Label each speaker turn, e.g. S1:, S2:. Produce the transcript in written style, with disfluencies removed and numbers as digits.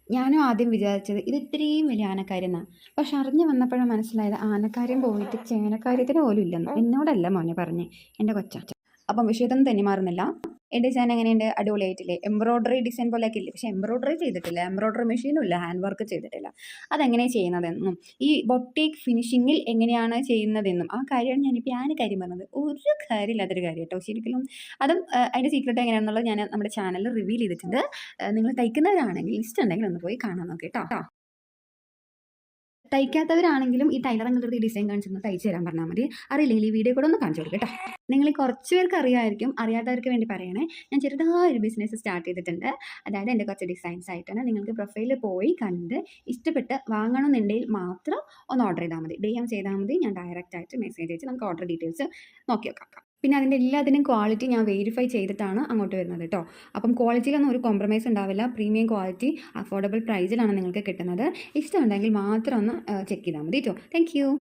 S1: ഞാനും ആദ്യം വിചാരിച്ചത് ഇത് ഇത്രയും വലിയ ആനക്കാര്യം എന്നാണ്. പക്ഷെ അറിഞ്ഞു വന്നപ്പോഴാണ് മനസ്സിലായത് ആനക്കാര്യം പോയിട്ട് ചേനക്കാര്യത്തിന് പോലും ഇല്ലെന്ന്. എന്നോടല്ല മോനെ പറഞ്ഞ്, എൻ്റെ കൊച്ച. അപ്പം വിഷയത്തൊന്നും തന്നെ മാറുന്നില്ല. എൻ്റെ ഡിസൈൻ എങ്ങനെയുണ്ട്? അടിപൊളിയായിട്ടില്ലേ? എംബ്രോയ്ഡറി ഡിസൈൻ പോലെയൊക്കെ ഇല്ലേ? പക്ഷെ എംബ്രോയ്ഡറി ചെയ്തിട്ടില്ല, എംബ്രോയ്ഡറി മെഷീനും ഇല്ല, ഹാൻഡ് വർക്ക് ചെയ്തിട്ടില്ല. അതെങ്ങനെയാണ് ചെയ്യുന്നതെന്നും ഈ ബൊട്ടീക്ക് ഫിനിഷിങ്ങിൽ എങ്ങനെയാണ് ചെയ്യുന്നതെന്നും ആ കാര്യമാണ് ഞാനിപ്പോൾ കാര്യം പറഞ്ഞത്. ഒരു കാര്യമില്ലാത്തൊരു കാര്യം കേട്ടോ ശരിക്കും. അതും അതിൻ്റെ സീക്രട്ട് എങ്ങനെയാണെന്നുള്ളത് ഞാൻ നമ്മുടെ ചാനലിൽ റിവീൽ ചെയ്തിട്ടുണ്ട്. നിങ്ങൾ തയ്ക്കുന്നവരാണെങ്കിൽ ലിസ്റ്റ് ഉണ്ടെങ്കിൽ ഒന്ന് പോയി കാണാൻ നോക്കി കേട്ടോ. തയ്ക്കാത്തവരാണെങ്കിലും ഈ ടൈലർ എന്നുള്ളത് ഈ ഡിസൈൻ കാണിച്ചൊന്ന് തയ്ച്ചു തരാൻ പറഞ്ഞാൽ മതി. അറിയില്ലെങ്കിൽ ഈ വീഡിയോ കൂടെ ഒന്ന് കാണിച്ചു കൊടുക്കും കേട്ടോ. നിങ്ങൾ കുറച്ച് പേർക്ക് അറിയാമായിരിക്കും, അറിയാത്തവർക്ക് വേണ്ടി പറയണേ. ഞാൻ ചെറുതായൊരു ബിസിനസ് സ്റ്റാർട്ട് ചെയ്തിട്ടുണ്ട്. അതായത് എൻ്റെ കുറച്ച് ഡിസൈൻസ് ആയിട്ടാണ്. നിങ്ങൾക്ക് പ്രൊഫൈലിൽ പോയി കണ്ട് ഇഷ്ടപ്പെട്ട് വാങ്ങണമെന്നുണ്ടെങ്കിൽ മാത്രം ഒന്ന് ഓർഡർ ചെയ്താൽ മതി. DM ചെയ്താൽ മതി. ഞാൻ ഡയറക്റ്റ് ആയിട്ട് മെസ്സേജ് അയച്ച് നമുക്ക് ഓർഡർ ഡീറ്റെയിൽസ് നോക്കി വെക്കാം. പിന്നെ അതിൻ്റെ എല്ലാത്തിനും ക്വാളിറ്റി ഞാൻ വെരിഫൈ ചെയ്തിട്ടാണ് അങ്ങോട്ട് വരുന്നത് കേട്ടോ. അപ്പം ക്വാളിറ്റിയിലൊന്നും ഒരു കോംപ്രമൈസ് ഉണ്ടാവില്ല. പ്രീമിയം ക്വാളിറ്റി അഫോർഡബിൾ പ്രൈസിലാണ് നിങ്ങൾക്ക് കിട്ടുന്നത്. ഇഷ്ടമുണ്ടെങ്കിൽ മാത്രം ഒന്ന് ചെക്ക് ചെയ്താൽ മതി കേട്ടോ. താങ്ക്